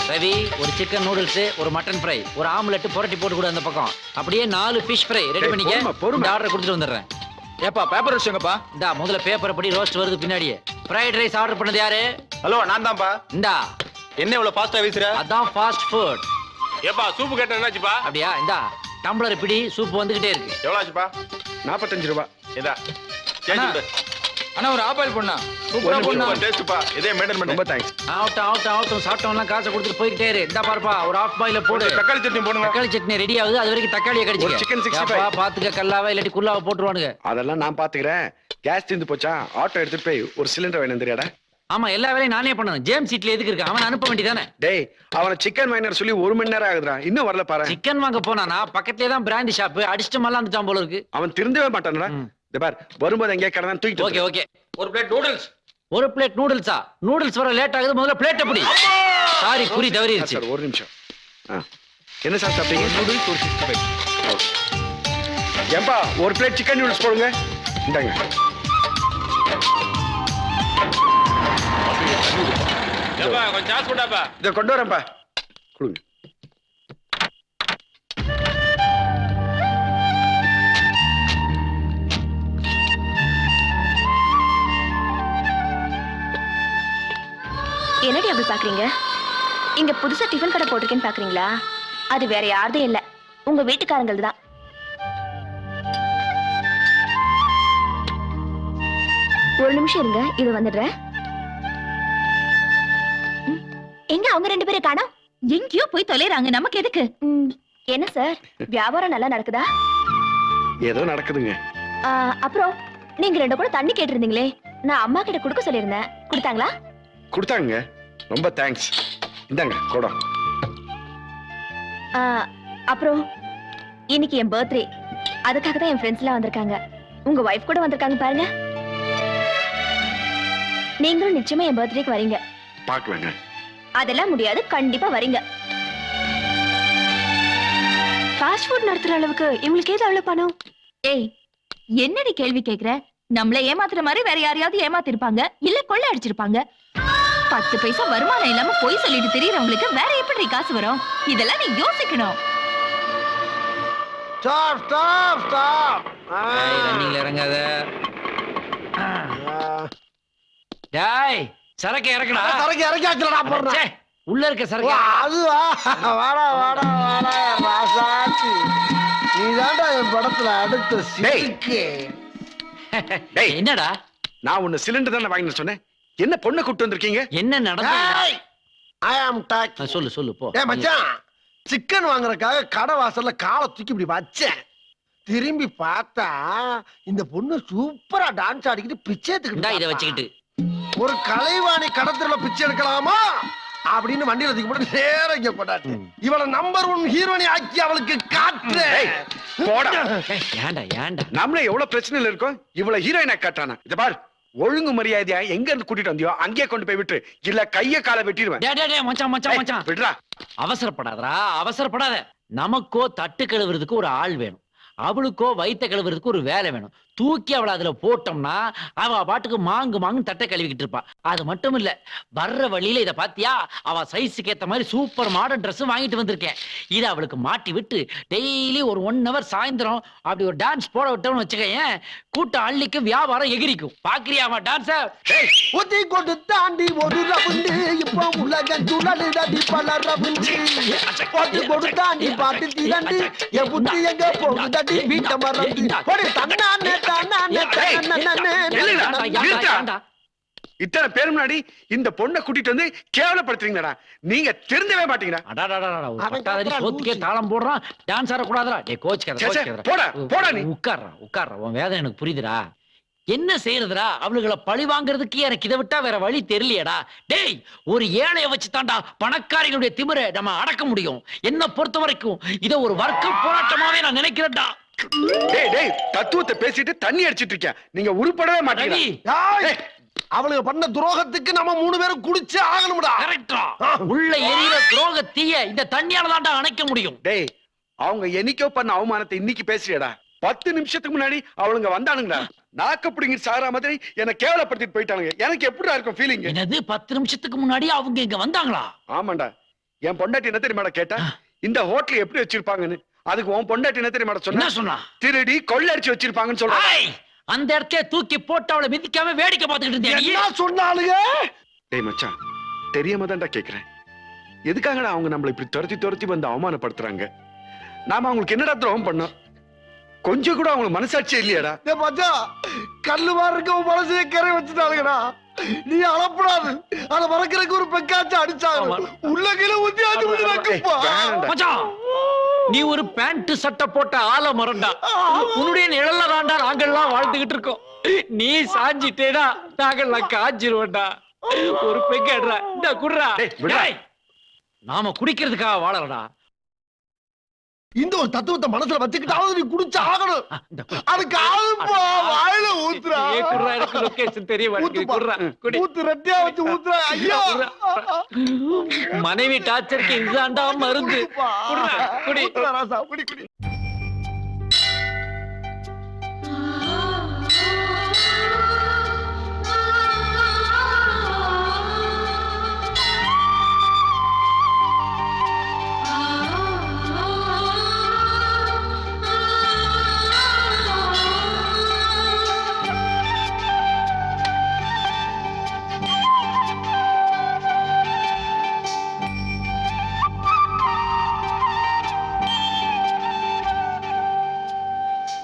ரவி ஒரு chicken noodles, ஒரு mutton fry, ஒரு ஆம்லெட் புரட்டி போட்டு கூட அந்த பக்கம். அப்படியே 4 ஃபிஷ் ஃப்ரை ரெடி பண்ணிக்க. இந்த ஆர்டர் கொடுத்துட்டு வந்துடுறேன். ஏப்பா பேப்பர் ரோஸ்ட் எங்கப்பா? இந்தா முதல்ல பேப்பர் படி ரோஸ்ட் வருது பின்னாடியே. ஃப்ரைட் ரைஸ் ஆர்டர் பண்ணது யாரு? ஹலோ நான் தான்ப்பா. இந்தா என்ன இவ்வளவு ஃபாஸ்டா வீசுற? அதான் ஃபாஸ்ட் ஃபுட். ஏப்பா சூப்பு கேட்ட என்னாச்சுப்பா? அப்படியா? இந்தா டம்ளர் பிடி, சூப் வந்துகிட்டே இருக்கு. எவ்வளவு ஆச்சுப்பா? 45 ரூபாய். இதா சேஞ்ச் கொடு. அண்ணா ஒரு ஆப்பாயில் பொண்ணா சூப்பரா பொண்ணா. டேஸ்ட்ப்பா இதே மெயின்டைன் பண்ணு. ரொம்ப தேங்க்ஸ். ஆகட்டும் சாப்பிட்டவங்கலாம் காசை கொடுத்துட்டு போய்கிட்டே இரு. இந்தா பாருப்பா ஒரு ஆஃப் பாயில போடு. தக்காளி சட்னி போடுங்க. தக்காளி சட்னி ரெடி ஆகுது. அது வரைக்கும் தக்காளியை ஒரு கடிச்சிக்க. chicken 65. ஏப்பா பாத்துக்க, கல்லாவா இல்லாட்டி குல்லாவா போட்டுருவானுங்க. அதெல்லாம் நான் பாத்துக்கிறேன். கேஸ் தீர்ந்து போச்சா ஆட்டோ எடுத்துட்டு போய் ஒரு சிலிண்டர் வேணும் தெரியாடா? ஆமா எல்லா வேலையும் நானே பண்ணணும். ஜேம்ஸ் சீட்ல எதுக்கு இருக்கு? அவன் அனுப்ப வேண்டியதானே. டேய் அவன சிக்கன் மைனர் சொல்லி 1 மணி நேரம் ஆகுதுடா, இன்னும் வரல பாரு. சிக்கன் வாங்க போனானா பக்கத்துலயே தான் பிராண்டி ஷாப். அடிச்சிட்டு மல்லாம் வந்துட்டான் போல இருக்கு. அவன் திருந்தவே மாட்டானடா. இந்த பார் வரும்போது எங்கேயா கடனா தூக்கிட்டு ஓகே ஓகே. ஒரு பிளேட் நூடுல்ஸ். ஒரு பிளேட் நூடுல்ஸா? நூடுல்ஸ் வர லேட் ஆகுது. முதல்ல பிளேட் எப்படி? சாரி குறி தவறிடுச்சு. சார் ஒரு நிமிஷம். என்ன சார் சாப்பிட்டீங்க? நூடுல்ஸ் ஒரு 65. ஏம்பா ஒரு பிளேட் சிக்கன் நூடுல்ஸ் போடுங்க. இந்தாங்க. ஏப்பா கொஞ்சம் சாஸ் போடாப்பா. இத கொண்டு வரேன்ப்பா. கொடுங்க. என்னடி அப்படி பாக்குறீங்க? இங்க புதுசா டிஃபன் கடை போட்டிருக்கேன்னு பாக்குறீங்களா? அது வேற யாரதும் இல்ல, உங்க வீட்டுக்காரங்களது தான். ஒரு நிமிஷம் இருங்க, இது வந்துடுறேன். எங்க அவங்க 2 பேரும் காணோம்? எங்கேயோ போய் தொலைறாங்க, நமக்கு எதுக்கு? என்ன சார் வியாபாரம் நல்லா நடக்குதா? ஏதோ நடக்குதுங்க. அப்புறம் நீங்க 2 கூட தண்ணி கேட்டிருந்தீங்களே, நான் அம்மா கிட்ட கொடுக்க சொல்லியிருந்தேன், கொடுத்தாங்களா? கொடுத்தாங்க. ரொம்ப தேங்க்ஸ். இந்தாங்க கோடம். அப்புறம் இன்னைக்கு என் பர்த்டே, அதுக்காக தான் என் ஃப்ரெண்ட்ஸ் எல்லாம் வந்திருக்காங்க. உங்க வைஃப் கூட வந்திருக்காங்க பாருங்க. நீங்களும் நிச்சயமா என் பர்த்டேக்கு வரீங்க. பார்க்கலாங்க. அதெல்லாம் முடியாது, கண்டிப்பா வரீங்க. ஃபாஸ்ட் ஃபுட் நடத்துற அளவுக்கு இவங்களுக்கு ஏது அவ்வளவு பணம்? ஏய் என்னடி கேள்வி கேக்குற? நம்மள ஏமாத்துற மாதிரி வேற யாரையாவது ஏமாத்திருப்பாங்க, இல்ல கொள்ளை அடிச்சிருப்பாங்க. 10 பைசா வருமானம் இல்லாம போய் சொல்லிட்டு தெரியறவங்களுக்கு வேற எப்படி காசு வரும்? இதெல்லாம் நீ யோசிக்கணும். Stop stop stop. ரன்னிங்ல இறங்காத. டேய் சரக்கு இறக்குடா. சரக்கு இறக்கியாச்சுடா போறேன். ச்சே, உள்ள இருக்க சரக்கு. அதுவா? வாடா வாடா வாடா ராசாச்சி. நீதான்டா என் படத்துல அடுத்த சிரிக்கு. டேய் என்னடா? நான் உன்னை சிலிண்டர் தானே வாங்கிட்டு சொன்னேன். என்ன பொண்ணை கூட்டு வந்திருக்கீங்க? என்ன நடந்தது? ஐ அம் டாக். சொல்லு போ. ஏ மச்சான், சிக்கன் வாங்குறதுக்காக கடை வாசல்ல காலை தூக்கி இப்படி வச்சேன். திரும்பி பார்த்தா இந்த பொண்ணு சூப்பரா டான்ஸ் ஆடிக்கிட்டு பிச்சை இந்தா இத எடுத்துக்கிட்டு வச்சுக்கிட்டு ஒரு கலைவாணி கடத்துல பிச்சை எடுக்கலாமா அப்படின்னு வண்டியில தூக்கி போட்டு நேரம் இங்க கொண்டாட்டு இவளை நம்பர் 1 ஹீரோனி ஆக்கி அவளுக்கு காட்டு. போடா. ஏன்டா நம்மளே எவ்வளவு பிரச்சனையில இருக்கோம், இவ்வளவு ஹீரோயினா காட்டானா? இத பார், ஒழுங்கு மரியாதையா எங்க இருந்து கூட்டிட்டு வந்தியோ அங்கேயே கொண்டு போய் விட்டு, இல்ல கைய காலை வெட்டிடுவேன். டேய் மச்சான் விடுறா. அவசரப்படாத. நமக்கோ தட்டு கழுவுறதுக்கு ஒரு ஆள் வேணும், அவளுக்கோ வயித்த கழுவுறதுக்கு ஒரு வேலை வேணும். தூக்கி அவளை அதுல போட்டோம்னா அவ பாட்டுக்கு மாங்கு தட்டை கழுவிக்கிட்டு இருப்பா. அது மட்டும் இல்ல, வர்ற வழியில இத பாத்தியா, அவ சைஸுக்கு ஏத்த மாதிரி சூப்பர் மாடர்ன் ட்ரெஸ் வாங்கிட்டு வந்திருக்கேன். இத அவளுக்கு மாட்டி விட்டு டெய்லி ஒரு 1 hour சாயந்தரம் அப்படி ஒரு டான்ஸ் போட விட்டோம்னு வச்சுக்கேன், கூட்டம் அள்ளிக்கு வியாபாரம் எகிரிக்கும். பாக்குறியா அவன் டான்ஸ? ஒத்தி கொண்டு தாண்டி ஒரு ரவுண்டு இப்போ உலகம் சுழலுதடி பல ரவுண்டு. ஒத்தி கொண்டு தாண்டி பாட்டு திரண்டு என் புத்தி எங்க போகுதடி வீட்ட மறந்து. ஒரு தன்னானே இத்தனை பேர் முன்னாடி இந்த பொண்ணை கூட்டிட்டு வந்து கேவலப்படுத்துறீங்களா? நீங்க திருந்தவே மாட்டீங்களா? சோத்துக்கே தாளம் போடுறான், டான்ஸ் ஆடக்கூடாதா? போடா நீ. உட்கார்றா. உன் வேதனை எனக்கு புரியுதுடா. என்ன செய்யறதுடா? அவளுகளை பழி வாங்குறதுக்கு எனக்கு இதை விட்டா வேற வழி தெரியலையடா. டேய், ஒரு ஏழைய வச்சு தாண்டா பணக்காரிகளுடைய திமிரை நம்ம அடக்க முடியும். என்ன பொறுத்த வரைக்கும் இதை ஒரு வர்க்க போராட்டமாவே நான் நினைக்கிறேன்டா. டேய் தத்துவத்தை பேசிட்டு தண்ணி அடிச்சிட்டு இருக்க, நீங்க உருப்படவே மாட்டீங்க. அவளுக்கு பண்ண துரோகத்துக்கு நம்ம 3 பேரும் குடிச்சு ஆகணும்டா. கரெக்டா? உள்ள எரியிற துரோக தீய இந்த தண்ணியால தான்டா அணைக்க முடியும். டேய், அவங்க என்னைக்கோ பண்ண அவமானத்தை இன்னைக்கு பேசுறியடா. 10 நிமிஷத்துக்கு முன்னாடி அவளுங்க வந்தானுங்கடா, நாக்க புடிங்கி சாரா மாதிரி என்ன கேவலப்படுத்திட்டு போயிட்டானுங்க. எனக்கு எப்படிடா இருக்கும் ஃபீலிங்? என்னது 10 நிமிஷத்துக்கு முன்னாடி அவங்க இங்க வந்தாங்களா? ஆமாண்டா, என் பொண்டாட்டி என்ன தெரியுமாடா கேட்டா இந்த ஹோட்டல் எப்படி வச்சிருப்பாங்கன்னு. அதுக்கு உன் பொண்டாட்டி என்ன தெரியுமாடா என்ன சொன்னா? சொன்னா? திருடி கொள்ளடிச்சு வச்சிருப்பாங்கன்னு சொல்றான். ஐய், அந்த இடத்துல தூக்கி போட்டு அவளை மிதிக்காம வேடிக்கை பார்த்துக்கிட்டு இருந்தியா நீ? என்ன சொன்னாலுங்க? டேய் மச்சான், தெரியாம தான்டா கேக்குறேன். எதுக்காகடா அவங்க நம்மள இப்படி துரத்தி வந்து அவமானப்படுத்துறாங்க? நாம அவங்களுக்கு என்னடா துரோகம் பண்ணோம்? கொஞ்சம் கூட அவங்களுக்கு மனசாட்சியே இல்லையாடா? டேய் மச்சான், கல்லு மாதிரி இருக்க உன் மனசையே கரை வச்சுட்டாளுங்கடா. நீ அளப்படாது. அத மறக்கிறதுக்கு ஒரு பெக்காச்சும் அடிச்சாங்க. உள்ள கீழே ஊத்தி ஆச்சு ஊத்தி நக்குப்பா. வேணாம்டா. மச்சான், நீ ஒரு பேண்ட் சட்டை போட்ட ஆல மரண்டா. உன்னுடைய நிழல்ல தாண்டா நாங்கெல்லாம் வாழ்ந்துகிட்டு இருக்கோம். நீ சாஞ்சிட்டேடா நாங்கெல்லாம் காஞ்சிருவோம்டா. ஒரு பெக்கேடுறா இந்த குடுறா. டேய், விட்றா. டேய், நாம குடிக்கிறதுக்காக வாழறடா. இந்த ஒரு தத்துவத்தை மனசுல வச்சுக்கிட்டாவது நீ குடிச்சு ஆகணும். அதுக்கு ஆகும்பா வாயில ஊத்துறா. ஏ குடுறா, எனக்கு லொகேஷன் தெரிய மாட்டேங்குது. குடுறா, குடி. ஊத்து ரெட்டியா வச்சு ஊத்துறா. ஐயா மனைவி டார்ச்சருக்கு இதுதான்டா மருந்து. குடுறா, குடி. ஊத்துறா ராசா, குடி குடி.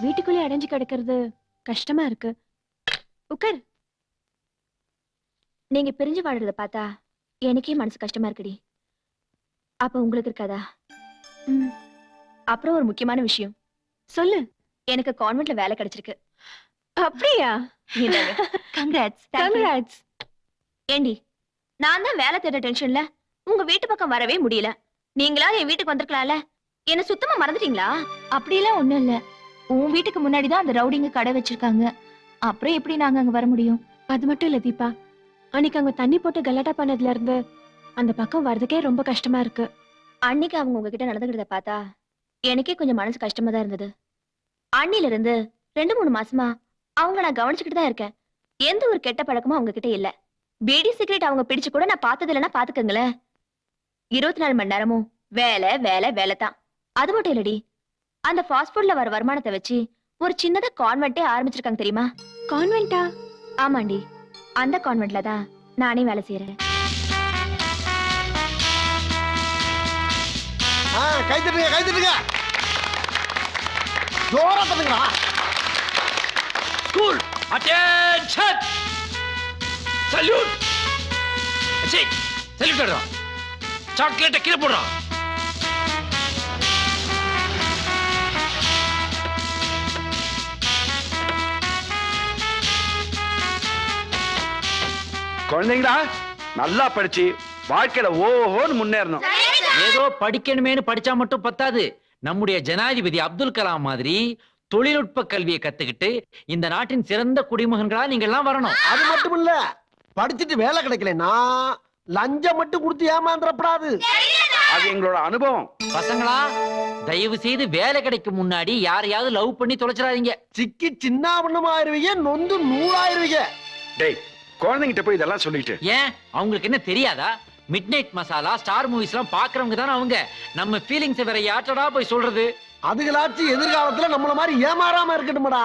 வீட்டுக்குள்ளே அடைஞ்சு கிடக்கிறது கஷ்டமா இருக்கு. உட்கார். நீங்க பிரிஞ்சு வாடுறத பார்த்தா எனக்கே மனசு கஷ்டமா இருக்குடி. அப்ப உங்களுக்கு இருக்காதா? அப்புறம் ஒரு முக்கியமான விஷயம் சொல்லு. எனக்கு கான்வென்ட்ல வேலை கிடைச்சிருக்கு. அப்படியா? கங்க்ராட்ஸ். கங்க்ராட்ஸ். ஏண்டி, நான் தான் வேலை தேட டென்ஷன்ல உங்க வீட்டு பக்கம் வரவே முடியல. நீங்களா என் வீட்டுக்கு வந்திருக்கலாம்ல. என்ன சுத்தமா மறந்துட்டீங்களா? அப்படியெல்லாம் ஒண்ணும் இல்ல. உன் வீட்டுக்கு முன்னாடிதான் அந்த ரவுடிங்க கடை வச்சிருக்காங்க. அப்புறம் எப்படி நாங்க அங்க வர முடியும்? அது மட்டும் இல்ல தீபா, அன்னைக்கு அங்க தண்ணி போட்டு கலாட்டா பண்ணதுல இருந்து அந்த பக்கம் வர்றதுக்கே ரொம்ப கஷ்டமா இருக்கு. அன்னைக்கு அவங்க உங்ககிட்ட நடந்துக்கிறத பார்த்தா எனக்கே கொஞ்சம் மனசு கஷ்டமா தான் இருந்தது. அன்னில இருந்து 2-3 மாசமா அவங்க நான் கவனிச்சுக்கிட்டு தான் இருக்கேன். எந்த ஒரு கெட்ட பழக்கமும் அவங்க கிட்ட இல்ல. பீடி சிகரெட் அவங்க பிடிச்சு கூட நான் பார்த்தது இல்லைன்னா பாத்துக்கங்களேன். 24 மணி நேரமும் வேலை வேலை வேலை தான். அது மட்டும் இல்லடி, அந்த ஃபாஸ்ட் ஃபுட்ல வர வருமானத்தை வச்சு ஒரு சின்னதா கான்வென்ட்டே ஆரம்பிச்சிருக்காங்க தெரியுமா? கான்வென்ட்டா? ஆமாண்டி, அந்த கான்வென்ட்ல தான் நானே வேலை செய்யறேன். கை தட்டுங்க, கை தட்டுங்க. ஜோரா தட்டுங்களா? School attention. சல்யூட். அச்சே, சல்யூட் அடடா. சாக்லேட் கீழ போடுறா. குழந்தைங்களா, நல்லா படிச்சு வாழ்க்கையில ஓஹோன்னு முன்னேறணும். ஏதோ படிக்கணுமேனு படிச்சா மட்டும் பத்தாது. நம்முடைய ஜனாதிபதி அப்துல் கலாம் மாதிரி தொழில்நுட்ப கல்வியை கத்துக்கிட்டு இந்த நாட்டின் சிறந்த குடிமகன்களா நீங்க எல்லாம் வரணும். அது மட்டும் இல்ல, படிச்சுட்டு வேலை கிடைக்கலன்னா லஞ்சம் மட்டும் கொடுத்து ஏமாந்துடப்படாது. அது எங்களோட அனுபவம். பசங்களா, தயவு செய்து வேலை கிடைக்கும் முன்னாடி யாரையாவது லவ் பண்ணி தொலைச்சிடாதீங்க. சிக்கி சின்ன ஆயிருவீங்க, நொந்து 100 ஆயிருவீங்க. டேய், குழந்தைங்கிட்ட போய் இதெல்லாம் சொல்லிட்டு ஏன் அவங்களுக்கு என்ன தெரியாதா? Mid night masala, star movies எல்லாம் பாக்குறவங்க தானே அவங்க. நம்ம ஃபீலிங்ஸ் வேற யார்ட்டடா போய் சொல்றது? அதுகளாச்சும் எதிர்காலத்துல நம்மள மாதிரி ஏமாறாம இருக்கணும்டா.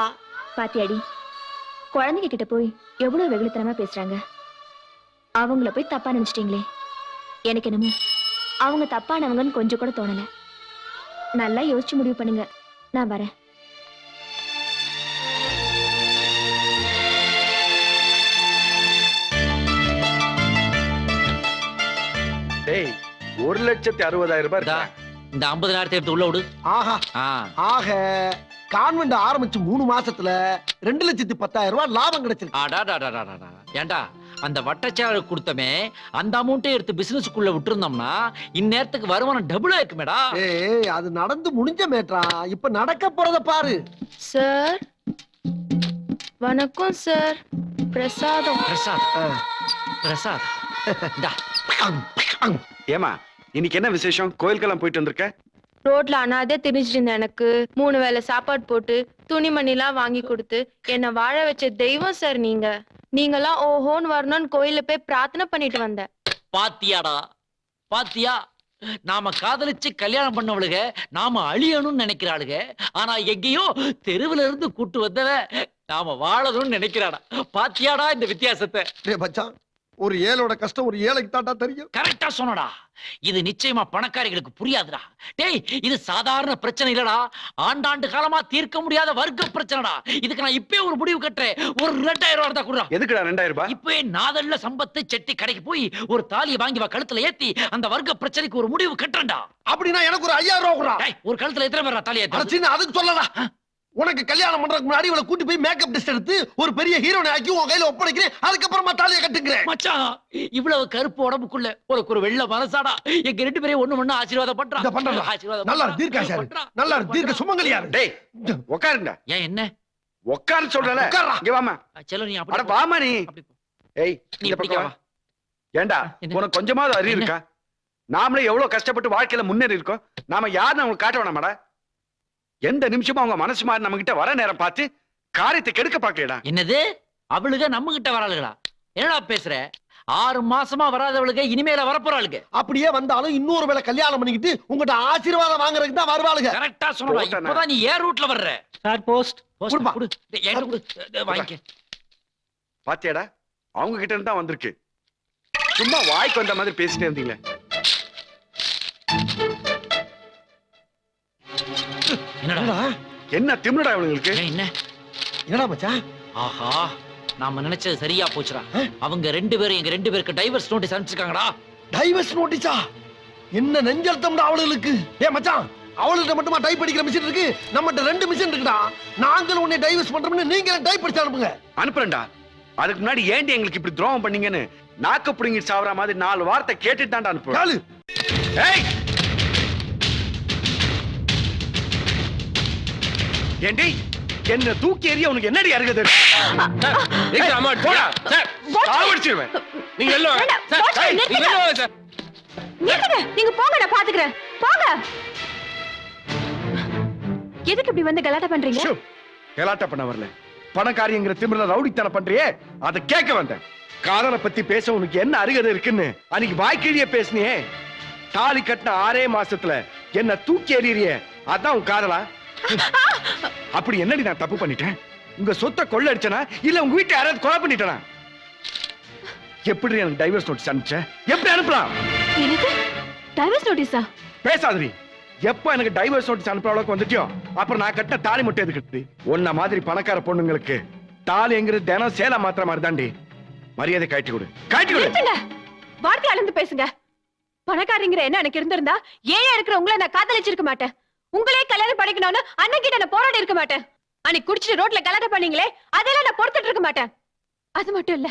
பாத்தியாடி, குழந்தைங்க கிட்ட போய் எவ்வளவு வெகுளித்தனமா பேசுறாங்க. அவங்கள போய் தப்பா நினைச்சிட்டீங்களே. எனக்கு என்னமோ அவங்க தப்பானவங்கன்னு கொஞ்சம் கூட தோணல. நல்லா யோசிச்சு முடிவு பண்ணுங்க. நான் வரேன். டேய், 1,60,60,000 ரூபாய் இந்தா, இருக்கா? இந்த 50,000 எடுத்து உள்ள விடு. ஆஹா, ஆ, ஆக கான்வென்ட் ஆரம்பிச்சு 3 மாசத்துல 2,10,000 ரூபாய் லாபம் கிடைச்சிருக்கு. அடாடாடாடாடா. ஏண்டா, அந்த வட்டச்சாளர் கொடுத்தமே அந்த அமௌண்ட்டை எடுத்து பிசினஸ்க்குள்ள விட்டுருந்தோம்னா இந்நேரத்துக்கு வருமானம் டபுளா இருக்குமேடா. ஏய், அது நடந்து முடிஞ்ச மேட்ரா. இப்ப நடக்க போறத பாரு. சார் வணக்கம் சார். பிரசாதம். பிரசாத், பிரசாத். இந்தா. ஏமா, இன்னைக்கு என்ன விசேஷம்? கோயிலுக்கெல்லாம் போயிட்டு வந்திருக்க? ரோட்ல அனாதே திரிஞ்சிட்டு இருந்த எனக்கு 3 வேளை சாப்பாடு போட்டு துணிமணிலாம் வாங்கி கொடுத்து என்ன வாழ வச்ச தெய்வம் சார் நீங்க. நீங்களாம் ஓஹோன்னு வரணும்னு கோயில்ல போய் பிரார்த்தனை பண்ணிட்டு வந்தேன். பாத்தியாடா, பாத்தியா? நாம காதலிச்சு கல்யாணம் பண்ணவளுக நாம அழியணும்னு நினைக்கிறாளுக. ஆனா எங்கேயோ தெருவுல இருந்து கூட்டு வந்தவ நாம வாழணும்னு நினைக்கிறாடா. பாத்தியாடா இந்த வித்தியாசத்தை? டேய் மச்சான், ஒரு ஏழோட கஷ்டம் ஒரு ஏழைக்கு தாண்டா தெரியும். கரெக்டா சொன்னடா. இது நிச்சயமா பணக்காரிகளுக்கு புரியாதுடா. டேய், இது சாதாரண பிரச்சனை இல்லடா. ஆண்டாண்டு காலமா தீர்க்க முடியாத வர்க்க பிரச்சனைடா. இதுக்கு நான் இப்பவே ஒரு முடிவு கட்டுறேன். ஒரு 2000 ரூபாய் தான் குடுறா. எதுக்குடா 2000 ரூபாய்? இப்பவே நாதல்ல சம்பத்து செட்டி கடைக்கு போய் ஒரு தாலியை வாங்கி வா, கழுத்துல ஏத்தி அந்த வர்க்க பிரச்சனைக்கு ஒரு முடிவு கட்டுறேன்டா. அப்படின்னா எனக்கு ஒரு 5000 ரூபா குடுறா. டேய், ஒரு கழுத்துல எத்தனை பேரா தாலியை ஏத்துறது? சின்ன அதுக்கு சொல்லடா. உனக்கு கல்யாணம் பண்றதுக்கு முன்னாடி இவளை கூட்டி போய் மேக்கப் டெஸ்ட் எடுத்து ஒரு பெரிய ஹீரோனை ஆக்கி உன் கையில ஒப்படைக்கிறேன். அதுக்கப்புறமா தாலியை கட்டுக்கிறேன். மச்சான், இவ்வளவு கருப்பு உடம்புக்குள்ள ஒரு வெள்ளை மனசாடா. எங்க 2 பேரையும் ஒண்ணு ஆசீர்வாதம் பண்றா. இத பண்றா. நல்லா தீர்க்காசாரு. நல்லா தீர்க்க சுமங்கலியாரு. டேய் உட்காருங்க. ஏன் என்ன உட்காரு சொல்றல. உட்கார்றா. இங்க வாமா. செல்ல நீ அட அப்படி வாமா நீ. அப்படி போ. ஏய் நீ இந்த இப்படி பக்கம் வா. வா. ஏண்டா என்ன? உனக்கு கொஞ்சமாவது அறிவு என்ன? இருக்கா? நாமளே எவ்வளவு கஷ்டப்பட்டு வாழ்க்கையில முன்னேறி இருக்கோம். நாம யாருன்னு அவங்களுக்கு காட்ட வேணாமாடா? எந்த நிமிஷமும் அவங்க மனசு மாதிரி நம்ம கிட்ட வர நேரம் பார்த்து காரியத்தை கெடுக்க பாக்கலடா. என்னது? அவளுக நம்ம கிட்ட வராளுகளா? என்னடா பேசுற? 6 மாசமா வராதவளுக இனிமேல வரப்போறாளுங்க. அப்படியே வந்தாலும் இன்னொரு வேளை கல்யாணம் பண்ணிக்கிட்டு உங்ககிட்ட ஆசீர்வாதம் வாங்குறதுக்கு தான் வருவாளுங்க. கரெக்டா சொன்னடா. போட்டேனா? இப்போதான் நீ ஏர் ரூட்ல வர்ற. Sir post. கொடுப்பா. குடு. டேய், என்கிட்ட குடு. டேய், வாங்கிக்க. பாத்தியாடா, அவங்க கிட்ட இருந்து தான் வந்திருக்கு. சும்மா வாய்க்கு வந்த மாதிரி பேசிட்டே இருந்தீங்களே. என்னடா? என்னடா என்ன திமிரடா இவங்களுக்கு? ஏன் என்ன? என்னடா மச்சான்? ஆஹா, நாம நினைச்சது சரியா போச்சுடா. அவங்க 2 பேரும் எங்க 2 பேருக்கு டைவர்ஸ் நோட்டீஸ் அனுப்பிச்சிருக்காங்கடா. டைவர்ஸ் நோட்டீஸா? என்ன நெஞ்சழுத்தம்டா அவளுக்கு. ஏ மச்சான், அவளுக்கு மட்டுமா டைப் அடிக்கிற மிஷின் இருக்கு? நம்மகிட்ட 2 மிஷின் இருக்குடா. நாங்களும் உன்னை டைவர்ஸ் பண்றோம்னு நீங்க டைப் அடிச்சு அனுப்புங்க. அனுப்புறேன்டா. அதுக்கு முன்னாடி ஏன்டி எங்களுக்கு இப்படி துரோகம் பண்ணீங்கன்னு நாக்கு புடுங்கி சாவற மாதிரி 4 வார்த்தை கேட்டுட்டு தான்டா அனுப்புவேன். காலு. ஏய், ஏண்டி என்ன தூக்கி எறிய உனக்கு என்னடி அருகது? போடா சார். சாவடிச்சிருவேன். நீங்க வெளில வாங்க. வேண்டாம், சார், போச்சு, நீங்க நிறுத்துங்க. வெளில வாங்க சார். நிறுத்துங்க. நீங்க போங்க, நான் பாத்துக்கிறேன். போங்க. எதுக்கு இப்படி வந்து கலாட்டா பண்றீங்க? ஷூ, கலாட்டா பண்ண வரல. பணக்காரிங்கிற திமிரல ரவுடித்தனம் பண்றியே, அதை கேட்க வந்தேன். காதலை பத்தி பேச உனக்கு என்ன அருகதை இருக்குன்னு அன்னைக்கு வாய்க்கிழிய பேசினியே. தாலி கட்டின 6 மாசத்துல என்ன தூக்கி எறியறியே, அதான் உன் காதலா? அப்படி என்னடி நான் தப்பு பண்ணிட்டேன்? உங்க சொத்தை கொள்ள அடிச்சனா இல்ல உங்க வீட்டை யாராவது கொலை பண்ணிட்டனா? எப்படி எனக்கு டைவர்ஸ் நோட்டீஸ் அனுப்பிச்ச? எப்படி அனுப்பலாம்? எனக்கு டைவர்ஸ் நோட்டீஸா? பேசாதடி. எப்ப எனக்கு டைவர்ஸ் நோட்டீஸ் அனுப்புற அளவுக்கு வந்துட்டியோ அப்புறம் நான் கட்டின தாலி மட்டும் எதுக்கு கட்டுது? உன்ன மாதிரி பணக்கார பொண்ணுங்களுக்கு தாலிங்கிறது தினம் சேலை மாத்திர மாதிரி தாண்டி. மரியாதை காட்டி கொடு, காட்டி கொடு. நிறுத்துங்க. வார்த்தை அளந்து பேசுங்க. பணக்காரங்கிற என்ன எனக்கு இருந்திருந்தா ஏன் இருக்கிற உங்களை நான் காதலிச்சிருக்க மாட்டேன். உங்களே கல்யாணம் பண்ணிக்கணும்னு அண்ணன் கிட்ட நான் போராடி இருக்க மாட்டேன். அன்னைக்கு குடிச்சிட்டு ரோட்ல கல்யாணம் பண்ணீங்களே, அதெல்லாம் நான் பொறுத்துட்டு இருக்க மாட்டேன். அது மட்டும் இல்ல,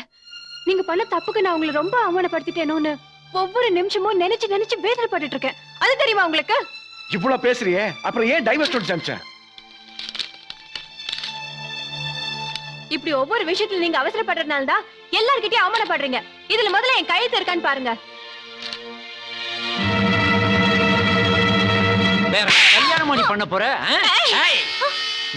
நீங்க பண்ண தப்புக்கு நான் உங்களை ரொம்ப அவமானப்படுத்திட்டேனோன்னு ஒவ்வொரு நிமிஷமும் நினைச்சு நினைச்சு வேதனைப்பட்டுட்டு இருக்கேன். அது தெரியுமா உங்களுக்கு? இவ்வளவு பேசுறியே, அப்புறம் ஏன் டைவர்ஸ் நோட்டீஸ் அனுப்பிச்ச? இப்படி ஒவ்வொரு விஷயத்துல நீங்க அவசரப்படுறதுனால தான் எல்லார்கிட்டயும் அவமானப்படுறீங்க. இதுல முதல்ல என் கையெழுத்து இருக்கான்னு பாருங்க. வேற கல்யாணம் பண்ணி பண்ண போற? ஏய்,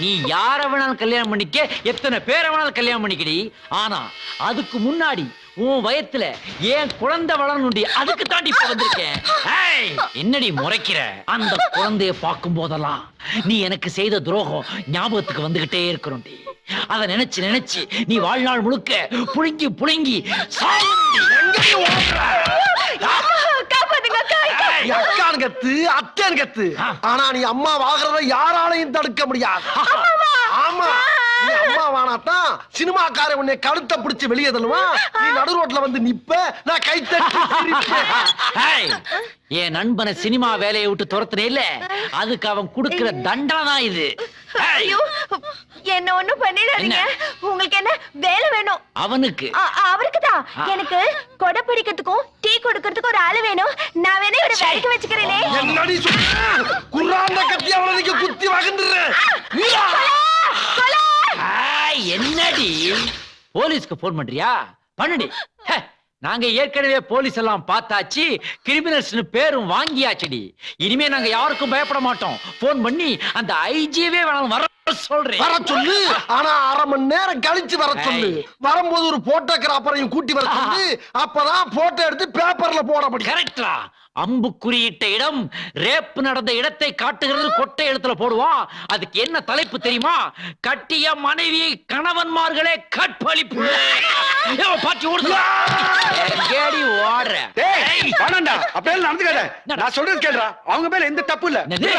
நீ யார வேணாலும் கல்யாணம் பண்ணிக்க, எத்தனை பேரை வேணாலும் கல்யாணம் பண்ணிக்கடி. ஆனா அதுக்கு முன்னாடி உன் வயத்துல ஏன் குழந்தை வளரணும்டி. அதுக்கு தாண்டி இப்ப வந்திருக்கேன். ஏய், என்னடி முறைக்கிற? அந்த குழந்தைய பார்க்கும் போதெல்லாம் நீ எனக்கு செய்த துரோகம் ஞாபகத்துக்கு வந்துகிட்டே இருக்கணும்டி. அத நினைச்சு நினைச்சு நீ வாழ்நாள் முழுக்க புழுங்கி புழுங்கி சாவுண்டி. எங்கடி ஓடுற? காப்பாத்துங்க அக்கா. அக்கான் கத்து, அத்தன் கத்து. ஆனா நீ அம்மா வாங்குறத யாராலையும் தடுக்க முடியாது. ஆமா, நீ அம்மா வானாத்தான் சினிமாக்கார உன்னை கழுத்தை பிடிச்சு வெளியே தள்ளுவா. நீ நடு ரோட்ல வந்து நிப்ப, நான் கை தட்டி சிரிப்பேன். ஏய், என் நண்பனை சினிமா வேலையை விட்டு துரத்துனே இல்ல, அதுக்கு அவன் கொடுக்கிற தண்டனை தான் இது. ஏய், ஐயோ, என்ன ஒண்ணும் பண்ணிடாதீங்க. உங்களுக்கு என்ன வேலை வேணும்? அவனுக்கு அவருக்குதான். எனக்கு கொடை பிடிக்கிறதுக்கும் டீ கொடுக்கறதுக்கும் ஒரு ஆளு வேணும். நான் வேணா இவரை வேலைக்கு வச்சுக்கிறேனே. என்னடி சொல்ற? குர்ஆன்ல கத்தி அவளை நீங்க குத்தி வகந்துறேன். ஏய், என்னடி போலீஸ்க்கு போன் பண்றியா? பண்ணுடி. ஹே, நாங்க ஏற்கனவே போலீஸ் எல்லாம் பார்த்தாச்சு, கிரிமினல்ஸ் பேரும் வாங்கியாச்சுடி. இனிமே நாங்க யாருக்கும் பயப்பட மாட்டோம். போன் பண்ணி அந்த ஐஜியவே வேணாலும் வர சொல்றேன். வர சொல்லு. ஆனா 1/2 மணி நேரம் கழிச்சு வர சொல்லு. வரும்போது ஒரு போட்டோகிராஃபரையும் கூட்டி வர சொல்லு. அப்பதான் போட்டோ எடுத்து பேப்பர்ல போட முடியும். கரெக்டா? அம்புக்குறியிட்ட இடம் ரேப் நடந்த இடத்தை காட்டுகிறது கொட்டை எழுத்துல போடுவான். அதுக்கு என்ன தலைப்பு தெரியுமா? கட்டிய மனைவியை கணவன்மார்களே கற்பழிப்பு. பாட்டி ஓடுறா ஓடுற. டேய் வேணாம்டா, அப்படியே நடந்துக்காத. நான் சொல்றது கேளுடா, அவங்க மேல எந்த தப்பு இல்ல. என்னது?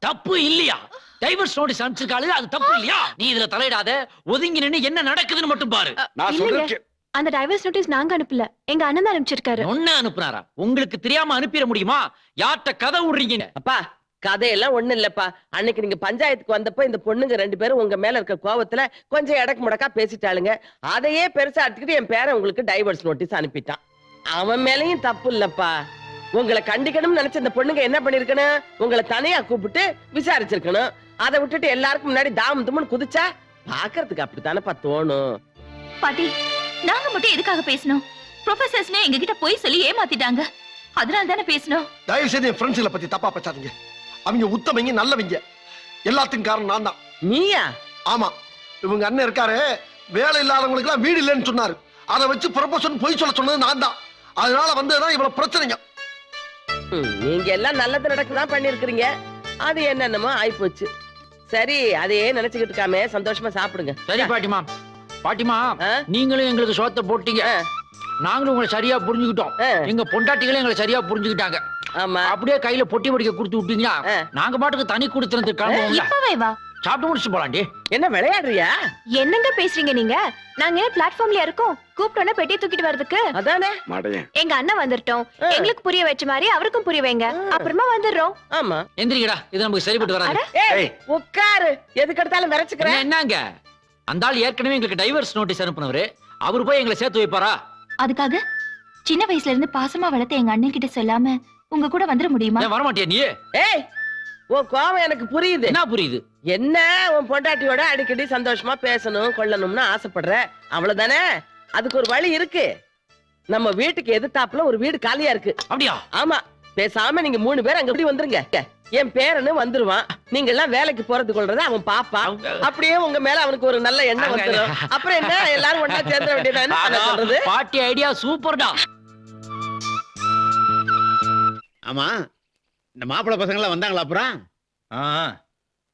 தப்பு இல்லையா? டைவர்ஸ் நோட்டீஸ் அனுப்பிச்சிருக்காளு, அது தப்பு இல்லையா? நீ இதுல தலையிடாத, ஒதுங்கி நின்னு என்ன நடக்குதுன்னு மட்டும் பாரு. நான் சொல்றது அந்த டைவர்ஸ் நோட்டீஸ் நாங்க அனுப்பல, எங்க அண்ணன் தான் அனுப்பிச்சிருக்காரு. ஒண்ணு அனுப்புனாரா? உங்களுக்கு தெரியாம அனுப்பிட முடியுமா? யார்கிட்ட கதை விடுறீங்க? அப்பா கதையெல்லாம் ஒண்ணு இல்லப்பா. அன்னைக்கு நீங்க பஞ்சாயத்துக்கு வந்தப்போ இந்த பொண்ணுங்க 2 பேரும் உங்க மேல இருக்க கோவத்துல கொஞ்சம் எடக்கு முடக்கா பேசிட்டாளுங்க. அதையே பெருசா எடுத்துக்கிட்டு என் பேரன் உங்களுக்கு டைவர்ஸ் நோட்டீஸ் அனுப்பிட்டான். அவன் மேலயும் தப்பு இல்லப்பா. உங்களை கண்டிக்கணும்னு நினைச்ச இந்த பொண்ணுங்க என்ன பண்ணிருக்கணும்? உங்களை தனியா கூப்பிட்டு விசாரிச்சிருக்கணும். அதை விட்டுட்டு எல்லாருக்கும் முன்னாடி தாம் தும்னு குதிச்சா பாக்குறதுக்கு அப்படித்தானப்பா தோணும். பாட்டி, நாங்க மட்டும் எதுக்காக பேசணும்? ப்ரொஃபசர்ஸ்னே எங்க கிட்ட போய் சொல்லி ஏமாத்திட்டாங்க. அதனால தானே பேசணும். தயவு செய்து என் ஃப்ரெண்ட்ஸ்களை பத்தி தப்பா பேசாதீங்க. அவங்க உத்தமங்க, நல்லவங்க. எல்லாத்துக்கும் காரணம் நான் தான். நீயா? ஆமா, இவங்க அண்ணன் இருக்காரு, வேலை இல்லாதவங்களுக்கு எல்லாம் வீடு இல்லைன்னு சொன்னாரு. அதை வச்சு ப்ரொபோசல் போய் சொல்ல சொன்னது நான் தான். அதனால வந்ததுதான் இவ்வளவு பிரச்சனைங்க. நீங்க எல்லாம் நல்லது நடக்குதான் பண்ணிருக்கீங்க. அது என்னென்னமோ ஆயிப்போச்சு. சரி, அதையே நினைச்சுக்கிட்டு இருக்காம சந்தோஷமா சாப்பிடுங்க. சரி பாட்டிமா. பாட்டிமா, ஆ? நீங்களும் எங்களுக்கு சோத்தை போட்டீங்க, நாங்களும் உங்களை சரியா புரிஞ்சுக்கிட்டோம். ஆ. எங்க பொண்டாட்டிகளும் எங்களை சரியா புரிஞ்சுக்கிட்டாங்க. ஆமா. அப்படியே கையில பொட்டி படிக்க கொடுத்து விட்டீங்கன்னா ஆ. நாங்க பாட்டுக்கு தனி கொடுத்துருந்து கிளம்புவோம்ல. இப்பவே வா. சாப்பிட்டு முடிச்சு போலாண்டி. என்ன விளையாடுறியா? என்னங்க பேசுறீங்க நீங்க? நாங்க என்ன பிளாட்ஃபார்ம்ல இருக்கோம்? கூப்பிட்டோன்னா பெட்டியை தூக்கிட்டு வர்றதுக்கு. அதானே. மாடையன். எங்க அண்ணன் வந்துட்டோம், எங்களுக்கு புரிய வச்ச மாதிரி அவருக்கும் புரிய வைங்க, அப்புறமா வந்துடுறோம். ஆமா. எந்திரிக்கடா, இது நமக்கு சரிப்பட்டு வராது. ஏய், உட்காரு. எதுக்கு எடுத்தாலும் விரைச்சுக்கிறேன். என்னங்க அந்த ஆள் ஏற்கனவே எங்களுக்கு டைவர்ஸ் நோட்டீஸ் அனுப்புனவரு, அவரு போய் எங்களை சேர்த்து வைப்பாரா? அதுக்காக சின்ன வயசுல இருந்து பாசமா வளர்த்த எங்க அண்ணன் கிட்ட சொல்லாம உங்க கூட வந்துட முடியுமா? ஏன் வரமாட்டியா நீ? ஏய், உன் கோவம் எனக்கு புரியுது. என்ன புரியுது? என்ன உன் பொண்டாட்டியோட அடிக்கடி சந்தோஷமா பேசணும் கொள்ளணும்னு ஆசைப்படுற, அவ்வளவுதானே? அதுக்கு ஒரு வழி இருக்கு. நம்ம வீட்டுக்கு எதிர்த்தாப்புல ஒரு வீடு காலியா இருக்கு. அப்படியா? ஆமா, பேசாம நீங்க 3 பேர் அங்க இப்படி வந்துருங்க. என் பேரனு வந்துருவான். நீங்க எல்லாம் வேலைக்கு போறது கொள்றத அவன் பாப்பான். அப்படியே உங்க மேல அவனுக்கு ஒரு நல்ல எண்ணம் வந்துடும். அப்புறம் என்ன, எல்லாரும் ஒண்ணா சேர்ந்த வேண்டியதானே சொல்றது. பாட்டி ஐடியா சூப்பர்டா. ஆமா, இந்த மாப்பிள்ளை பசங்க எல்லாம் வந்தாங்களா? அப்புறம்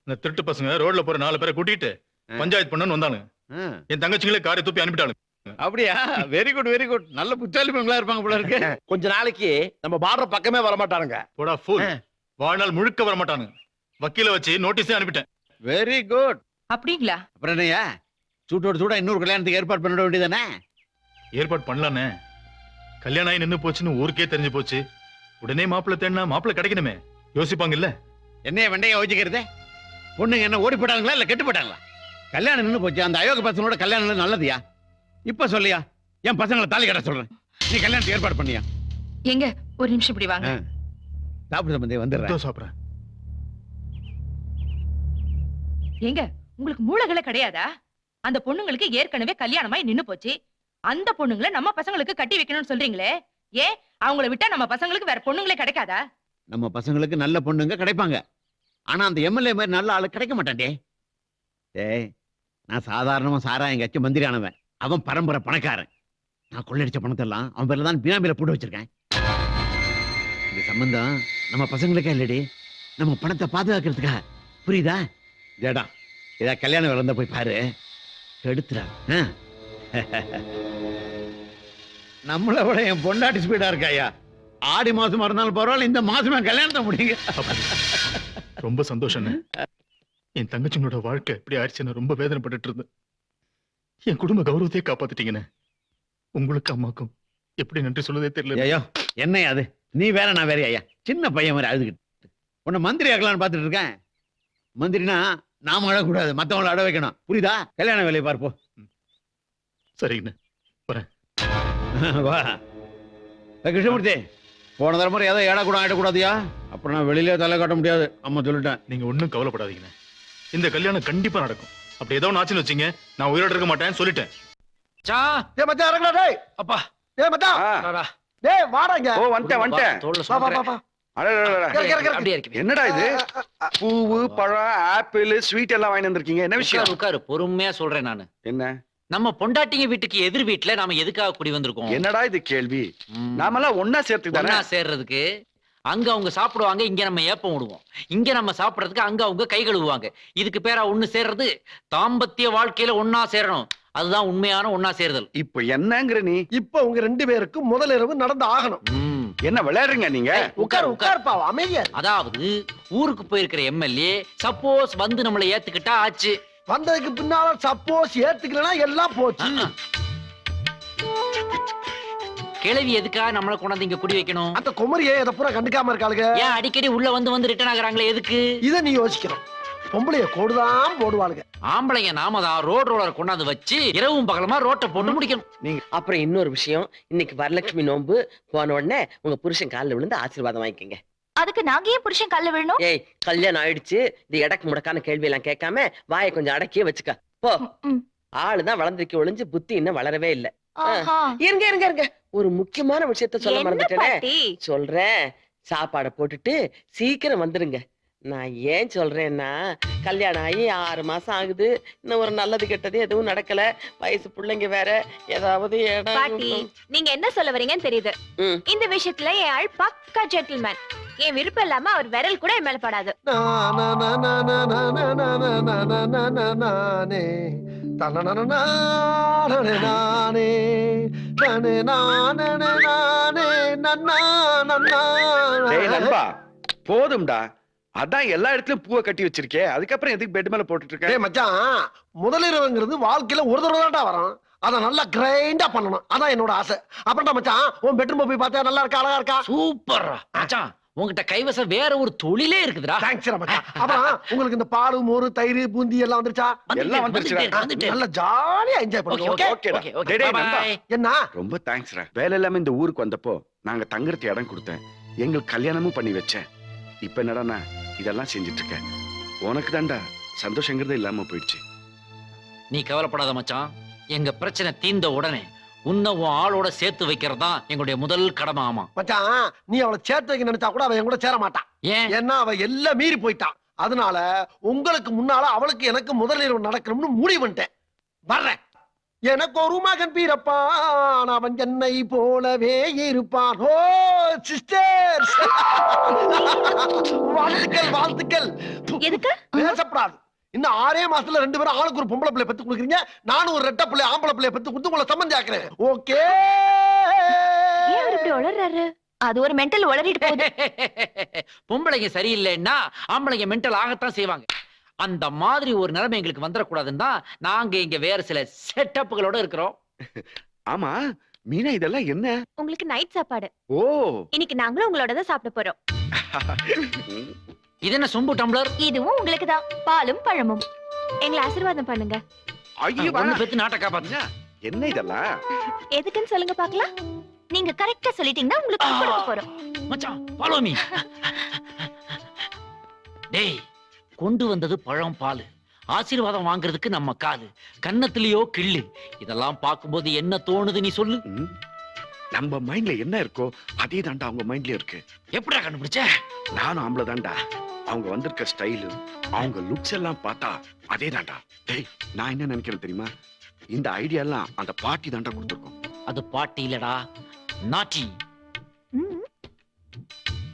இந்த திருட்டு பசங்க ரோட்ல போற 4 பேரை கூட்டிட்டு பஞ்சாயத்து பண்ணு வந்தானுங்க. என் தங்கச்சிங்களே காரை தூப்பி அனுப்பிட்டானுங்க. அப்படியா? Very good very good. நல்ல புத்தாலி பெண்களா இருப்பாங்க போல இருக்கு. கொஞ்ச நாளைக்கு நம்ம பார்டர் பக்கமே வர மாட்டானுங்க. போடா ஃபுல். வாழ்நாள் முழுக்க வர மாட்டானுங்க. வக்கீல வச்சு நோட்டீஸே அனுப்பிட்டேன். Very good. அப்படிங்களா? அப்புறம் என்னையா, சூட்டோட சூடா இன்னொரு கல்யாணத்துக்கு ஏற்பாடு பண்ணிட வேண்டியதானே? ஏற்பாடு பண்ணலானே. கல்யாணம் ஆகி நின்னு போச்சுன்னு ஊருக்கே தெரிஞ்சு போச்சு. உடனே மாப்பிள்ளை தேடினா மாப்பிள்ளை கிடைக்கணுமே, யோசிப்பாங்க இல்ல? என்னைய வெண்டையா யோசிக்கிறதே? பொண்ணுங்க என்ன ஓடி போட்டாங்களா இல்ல கெட்டு போட்டாங்களா? கல்யாணம் நின்னு போச்சு. அந்த அயோக பசங்களோட கல்யாணம் நல்லதுயா? இப்ப சொல்லியா, என் பசங்களை தாலி கட்ட சொல்றேன். நீ கல்யாணத்துக்கு ஏற்பாடு பண்ணியா? எங்க ஒரு நிமிஷம் இப்படி வாங்க. சாப்பிட சம்பந்தி வந்துடுறேன். சாப்பிடுறேன். எங்க உங்களுக்கு மூளைகளே கிடையாதா? அந்த பொண்ணுங்களுக்கு ஏற்கனவே கல்யாணமாய் நின்னு போச்சு. அந்த பொண்ணுங்களை நம்ம பசங்களுக்கு கட்டி வைக்கணும்னு சொல்றீங்களே, ஏன் அவங்கள விட்டா நம்ம பசங்களுக்கு வேற பொண்ணுங்களே கிடைக்காதா? நம்ம பசங்களுக்கு நல்ல பொண்ணுங்க கிடைப்பாங்க. ஆனா அந்த எம்எல்ஏ மாதிரி நல்ல ஆளு கிடைக்க மாட்டான்டே. ஏய், நான் சாதாரணமா சாராயம் கட்சி மந்திரி ஆனவன். அவன் பரம்பரை பணக்காரன். நான் கொள்ளடிச்ச பணத்தெல்லாம் அவன் பேர்ல தான் பினாமில போட்டு வச்சிருக்கேன். இந்த சம்பந்தம் நம்ம பசங்களுக்கே இல்லடி, நம்ம பணத்தை பாதுகாக்கிறதுக்கா. புரியுதா? ஜடா, ஏதா கல்யாணம் வேலை இருந்தா போய் பாரு, கெடுத்துறா. நம்மளை விட என் பொண்டாட்டி ஸ்பீடா இருக்காயா. ஆடி மாசமா இருந்தாலும் பரவாயில்ல, இந்த மாசமே கல்யாணத்தை முடியுங்க. ரொம்ப சந்தோஷம். என் தங்கச்சிங்களோட வாழ்க்கை இப்படி ஆயிடுச்சுன்னு ரொம்ப வேதனைப்பட்டு இருந்தேன். என் குடும்ப கௌரவத்தையே காப்பாத்திட்டீங்கன்னு உங்களுக்கு அம்மாக்கும் எப்படி நன்றி சொல்லுதே தெரியல. ஐயோ, என்னையா அது? நீ வேற நான் வேற ஐயா. சின்ன பையன் மாதிரி அழுதுகிட்டு உன்னை மந்திரி ஆக்கலான்னு பாத்துட்டு இருக்கேன். மந்திரினா நாம அழக்கூடாது, மத்தவங்களை அட வைக்கணும். புரியுதா? கல்யாண வேலையை பார்ப்போம். சரிங்கண்ணே, வரேன். வா கிருஷ்ணமூர்த்தி, போன தரமுறை ஏதோ ஏடா கூட ஆயிடக்கூடாதியா. அப்புறம் நான் வெளியிலே தலை காட்ட முடியாது. அம்மா சொல்லிட்டேன். நீங்க ஒண்ணும் கவலைப்படாதீங்கண்ணே, இந்த கல்யாணம் கண்டிப்பா நடக்கும். அப்படி ஏதோ ஆச்சுன்னு வச்சீங்க, நான் உயிரோட இருக்க மாட்டேன்னு சொல்லிட்டேன். டேய் மச்சான், இறங்குடா டேய். அப்பா டேய் மச்சான், ஆ. டேய் வாடாங்க. ஓ வந்துட்டேன். தோல்ல வா வா வா சொல்றேன். வா. அடடடடட. அப்படியே இருக்கு. என்னடா இது? பூவு, பழம், ஆப்பிள், ஸ்வீட் எல்லாம் வாங்கி வந்திருக்கீங்க. என்ன விஷயம்? உட்காரு, பொறுமையா சொல்றேன் நானு. என்ன? நம்ம பொண்டாட்டிங்க வீட்டுக்கு எதிர் வீட்டுல நாம எதுக்காக குடி வந்திருக்கோம்? என்னடா இது கேள்வி? நாமெல்லாம் ஒன்னா சேர்த்துக்கு ஒண்ணா தானே. சேர்றதுக்கு. அங்க அவங்க சாப்பிடுவாங்க, இங்க நம்ம ஏப்பம் விடுவோம். இங்க நம்ம சாப்பிடுறதுக்கு அங்க அவங்க கை கழுவுவாங்க. இதுக்கு பேரா ஒண்ணு சேர்றது? தாம்பத்திய வாழ்க்கையில ஒன்னா சேரணும். அதுதான் உண்மையான ஒன்னா சேருதல். இப்ப என்னங்கிற நீ? இப்ப உங்க 2 பேருக்கும் முதல் இரவு நடந்து ஆகணும். என்ன விளையாடுறீங்க நீங்க? உட்கார் உட்கார்ப்பா, அமைதியா இரு. அதாவது ஊருக்கு போயிருக்கிற எம்எல்ஏ சப்போஸ் வந்து நம்மளை ஏத்துக்கிட்டா ஆச்சு. வந்ததுக்கு பின்னால சப்போஸ் ஏத்துக்கலனா எல்லாம் போச்சு. கிழவி எதுக்கா நம்மளை கொண்டாந்து இங்க குடி வைக்கணும்? அந்த குமரியே இத பூரா கண்டுக்காம இருக்காளுங்க. ஏன் அடிக்கடி உள்ள வந்து ரிட்டர்ன் ஆகுறாங்களே எதுக்கு? இத நீ யோசிக்கணும். பொம்பளைய கோடுதான் போடுவாளுங்க. ஆம்பளைங்க நாம தான் ரோட் ரோலர் கொண்டாந்து வச்சு இரவும் பகலமா ரோட்டை போட்டு முடிக்கணும். அப்புறம் இன்னொரு விஷயம், இன்னைக்கு வரலட்சுமி நோன்பு. போன உடனே உங்க புருஷன் காலில் விழுந்து ஆசீர்வாதம் வாங்கிக்கங்க. அதுக்கு நாங்க ஏன் புருஷன் கல்ல விழணும்? ஏய், கல்யாணம் ஆயிடுச்சு, இது எடக்கு முடக்கான கேள்வி எல்லாம் கேட்காம வாயை கொஞ்சம் அடக்கியே வச்சுக்க போ. ஆளுதான் வளர்ந்துருக்க ஒளிஞ்சு புத்தி இன்னும் வளரவே இல்ல. இருங்க இருங்க இருங்க, ஒரு முக்கியமான விஷயத்த சொல்ல மறந்துட்டேனே. சொல்றேன், சாப்பாடை போட்டுட்டு சீக்கிரம் வந்துருங்க. நான் ஏன் சொல்றேன்னா, கல்யாணம் ஆகி 6 மாசம் ஆகுது, இன்னும் ஒரு நல்லது கெட்டது எதுவும் நடக்கல, வயசு பிள்ளைங்க வேற, ஏதாவது பாட்டி, நீங்க என்ன சொல்ல வரீங்கன்னு தெரியுது. இந்த விஷயத்துல என் ஆள் பக்கா ஜென்டில்மேன். என் விருப்பம் இல்லாம அவர் விரல் கூட என் மேல படாது. போதும்டா, அதான் எல்லா இடத்துலயும் பூவை கட்டி வச்சிருக்கே, அதுக்கப்புறம் எதுக்கு பெட் மேல போட்டுட்டு இருக்க? மச்சான், முதலிரவுங்கிறது வாழ்க்கையில ஒரு தடவை தான்டா வரும். அத நல்லா கிரைண்டா பண்ணணும், அதான் என்னோட ஆசை. அப்புறம் மச்சான், உன் பெட்ரூம் போய் பார்த்தா நல்லா இருக்கா, அழகா இருக்கா? சூப்பர்ரா மச்சான், உங்ககிட்ட கைவசம் வேற ஒரு தொழிலே இருக்குதுடா. தேங்க்ஸ்டா மச்சான். அப்புறம் உங்களுக்கு இந்த பால், மோர், தயிர், பூந்தி எல்லாம் வந்துருச்சா? எல்லாம் வந்துருச்சு. நல்லா ஜாலியா என்ஜாய் பண்ணுங்க. என்ன ரொம்ப தேங்க்ஸ்டா. வேலை இல்லாம இந்த ஊருக்கு வந்தப்போ நாங்க தங்குறதுக்கு இடம் கொடுத்தேன், எங்களுக்கு கல்யாணமும் பண்ணி வச்சேன். இப்ப என்னடா இதெல்லாம் செஞ்சிட்டு இருக்க? உனக்கு தான்டா சந்தோஷங்கிறது இல்லாம போயிடுச்சு. நீ கவலைப்படாத மச்சான், எங்க பிரச்சனை தீர்ந்த உடனே உன்னை உன் ஆளோட சேர்த்து வைக்கிறதா எங்களுடைய முதல் கடமை. ஆமா மச்சான், நீ அவளை சேர்த்து வைக்க நினைச்சா கூட அவ என் கூட சேர மாட்டான். ஏன்னா அவ எல்லாம் மீறி போயிட்டான். அதனால உங்களுக்கு முன்னால அவளுக்கு எனக்கு முதல் இரவு நடக்கணும்னு முடிவு பண்ணிட்டேன். வர்றேன். எனக்கு ஒரு மகன் பிறப்பான், அவன் என்னை போலவே இருப்பான். ஓ சிஸ்டர்ஸ், வாழ்த்துக்கள் வாழ்த்துக்கள். எதுக்கு பேசப்படாது. இன்னும் 6 மாசத்துல 2 பேரும் ஆளுக்கு ஒரு பொம்பளை பிள்ளை பெத்து கொடுக்குறீங்க. நானும் ஒரு ரெட்டை பிள்ளை ஆம்பளை பிள்ளைய பெத்து கொடுத்து உங்களை சம்மந்தி ஆக்குறேன். ஓகே? ஏன் இப்படி உளறாரு? அது ஒரு மென்டல் உளறிட்டு போகுது. பொம்பளைங்க சரியில்லைன்னா ஆம்பளைங்க மென்டல் ஆகத்தான் செய்வாங்க. அந்த மாதிரி ஒரு நிலைமை எங்களுக்கு வந்துடக்கூடாதுன்னு தான் நாங்க இங்க வேற சில செட்டப்புகளோட இருக்கிறோம். ஆமா மீனா, இதெல்லாம் என்ன? உங்களுக்கு நைட் சாப்பாடு. ஓ, இன்னைக்கு நாங்களும் உங்களோட தான் சாப்பிட போறோம். இது என்ன சொம்பு டம்ளர்? இதுவும் உங்களுக்கு தான், பாலும் பழமும். எங்களை ஆசீர்வாதம் பண்ணுங்க. ஐயோ, ஒண்ணு பெத்து நாட்டை காப்பாத்துங்க. என்ன இதெல்லாம்? எதுக்குன்னு சொல்லுங்க பாக்கலாம். நீங்க கரெக்டா சொல்லிட்டீங்கன்னா உங்களுக்கு கொடுக்க போறோம். மச்சான் ஃபாலோ மீ. டேய், கொண்டு வந்தது பழம், பால், ஆசீர்வாதம் வாங்குறதுக்கு நம்ம காது, கன்னத்திலேயோ கிள்ளு. இதெல்லாம் பார்க்கும்போது என்ன தோணுது நீ சொல்லு. நம்ம மைண்ட்ல என்ன இருக்கோ அதே தாண்டா அவங்க மைண்ட்லயும் இருக்கு. எப்படிடா கண்டுபிடிச்ச? நானும் ஆம்பளை தாண்டா. அவங்க வந்திருக்க ஸ்டைலு, அவங்க லுக்ஸ் எல்லாம் பார்த்தா அதே தாண்டா. டேய், நான் என்ன நினைக்கிறேன் தெரியுமா? இந்த ஐடியா எல்லாம் அந்த பாட்டி தாண்டா கொடுத்துருக்கோம். அது பாட்டி இல்லடா, நாட்டி.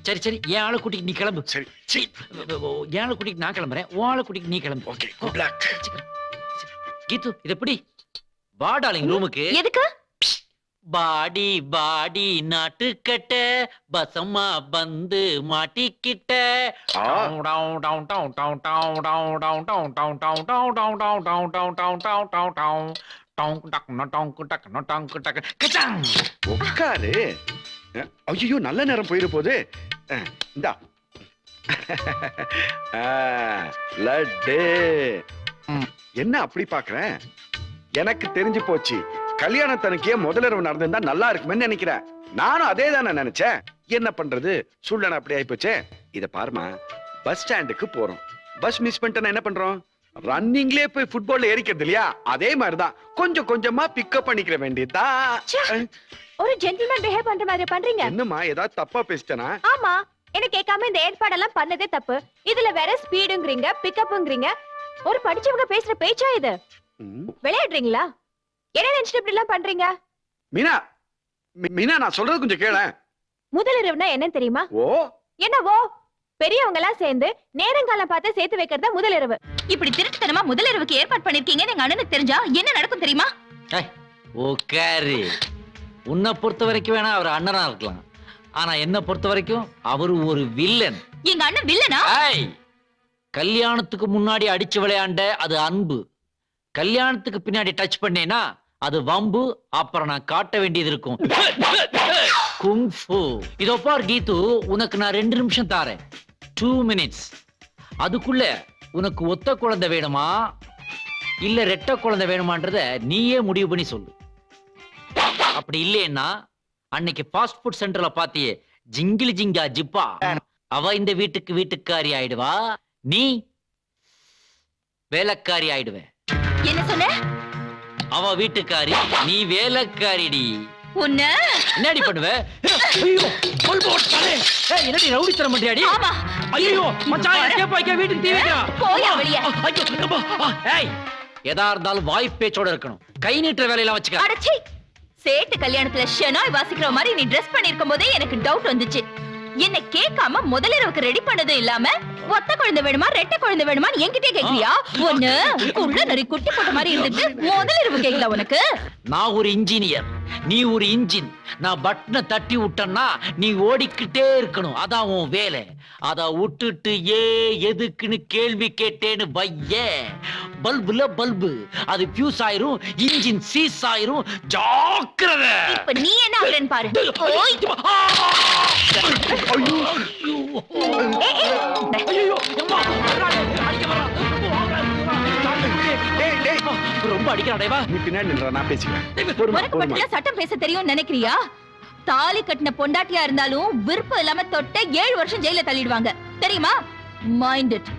சரி சரி, என் ஆளை கூட்டிட்டு நீ கிளம்பு. சரி, என் ஆளை கூட்டிட்டு நான் கிளம்புறேன், உன் ஆளை கூட்டிட்டு நீ கிளம்பு. Okay, good luck. கீது, இது எப்படி? வா டார்லிங் ரூமுக்கு. எதுக்கு? பாடி பாடி நாட்டுக்கட்ட பசமா வந்து மாட்டிக்கிட்ட. உட்காரு. ஐயோ, நல்ல நேரம் போயிரு போது. இந்தா லட்டு. என்ன அப்படி பாக்குறேன்? எனக்கு தெரிஞ்சு போச்சு, கல்யாணத்தனுக்கே முதலிரவு நடந்திருந்தா நல்லா இருக்குமே நினைக்கிறேன். நானும் அதே தானே நினைச்சேன். என்ன பண்றது, சூழ்நிலை அப்படி ஆயிப்போச்சே. இத பாருமா, பஸ் ஸ்டாண்டுக்கு போறோம். பஸ் மிஸ் பண்ணிட்டா என்ன பண்றோம்? ரன்னிங்லயே போய் ஃபுட்பால்ல ஏறிக்கிறது இல்லையா? அதே மாதிரிதான் கொஞ்சம் கொஞ்சமா பிக்கப் பண்ணிக்கிற வேண்டியதுதான். ஒரு ஜென்டில்மேன் பிஹேவ் பண்ற மாதிரி பண்றீங்க. என்னம்மா, ஏதாவது தப்பா பேசிட்டேனா? ஆமா, என்ன கேட்காம இந்த ஏற்பாடெல்லாம் பண்ணதே தப்பு. இதுல வேற ஸ்பீடுங்கறீங்க, பிக்கப்ங்கறீங்க. ஒரு படிச்சவங்க பேசுற பேச்சா இது? விளையாடுறீங்களா? என்ன நினைச்சிட்டு இப்படி எல்லாம் பண்றீங்க? மீனா, மீனா, நான் சொல்றது கொஞ்சம் கேளேன். முதலிரவுனா என்னன்னு தெரியுமா? ஓ, என்னவோ பெரியவங்க எல்லாம் சேர்ந்து நேரங்காலம் பார்த்து சேர்த்து வைக்கிறதா முதலிரவு. இப்படி திருட்டுத்தனமா முதலிரவுக்கு ஏற்பாடு பண்ணிருக்கீங்கன்னு எங்க அண்ணனுக்கு தெரிஞ்சா என்ன நடக்கும் தெரியுமா? ஓகாரி, உன்னை பொறுத்த வரைக்கும் வேணா அவர் அண்ணனா இருக்கலாம், ஆனா என்ன பொறுத்த வரைக்கும் அவரு ஒரு வில்லன். எங்க அண்ணன் வில்லனா? கல்யாணத்துக்கு முன்னாடி அடிச்சு விளையாண்ட அது அன்பு, கல்யாணத்துக்கு பின்னாடி டச் பண்ணேனா அது வம்பு. அப்புறம் நான் காட்ட வேண்டியது இருக்கும் குங்ஃபு. இதோ பார் கீது, உனக்கு நான் 2 நிமிஷம் தாரேன், 2 minutes. அதுக்குள்ள உனக்கு ஒத்த குழந்தை வேணுமா இல்ல ரெட்டை குழந்தை வேணுமான்றத நீயே முடிவு பண்ணி சொல்லு. அப்படி இல்லைன்னா அன்னைக்கு ஃபாஸ்ட் ஃபுட் சென்டர்ல பாத்தியே ஜிங்கிலி ஜிங்கா ஜிப்பா, அவ இந்த வீட்டுக்காரி ஆயிடுவா, நீ வேலைக்காரி ஆயிடுவ. என்ன சொன்ன? அவ வீட்டுக்காரி, நீ வேலைக்காரிடி. உன்ன என்னடி பண்ணுவ? ஐயோ பல்பு ஓட்டானே. ஏய் என்னடி ரவுடித்தனம் பண்றியாடி? ஆமா. ஐயோ மச்சான் கேப்பா வீட்டுக்கு தீ வைக்கா. போயா வெளிய. ஐயோ அம்மா. ஏய் எதா இருந்தாலும் வாய் பேச்சோட இருக்கணும், கை நீட்டுற வேலையெல்லாம் வச்சுக்க. அடச்சி, சேட்டு கல்யாணத்துல ஷெனாய் வாசிக்கிற மாதிரி நீ ட்ரெஸ் பண்ணிருக்கும் போதே எனக்கு டவுட் வந்துச்சு. என்ன கேட்காம முதலிரவுக்கு ரெடி பண்ணதும் இல்லாம ஒத்த குழந்தை வேணுமா ரெட்டை குழந்தை வேணுமான்னு என்கிட்டே கேக்குறியா? ஒண்ணு உள்ள நிறைய குட்டி போட்ட மாதிரி இருந்துட்டு முதலிரவு கேட்கல உனக்கு? நான் ஒரு இன்ஜினியர், நீ ஒரு இன்ஜின். நான் பட்டனை தட்டி விட்டேன்னா நீ ஓடிக்கிட்டே இருக்கணும், அதான் உன் வேலை. அத விட்டுட்டு எதுக்குன்னு கேள்வி கேட்டேன்னு வைய, பல்புல பல்பு அது பியூஸ் ஆயிரும், இன்ஜின் சீஸ் ஆயிரும், ஜாக்கிரதை. இப்ப நீ என்ன ஆகுறேன்னு பாரு. ஓய். ஐயோ அம்மா அடிக்க வரா. ரொம்ப அடிக்கிறாடேவா. நீ பின்னாடி நின்றா, நான் பேசிக்கிறேன். உனக்கு மட்டும் சட்டம் பேச தெரியும் நினைக்கிறியா? தாலி கட்டின பொண்டாட்டியா இருந்தாலும் விருப்பம் இல்லாம தொட்ட 7 வருஷம் ஜெயில தள்ளிடுவாங்க தெரியுமா? Mind it.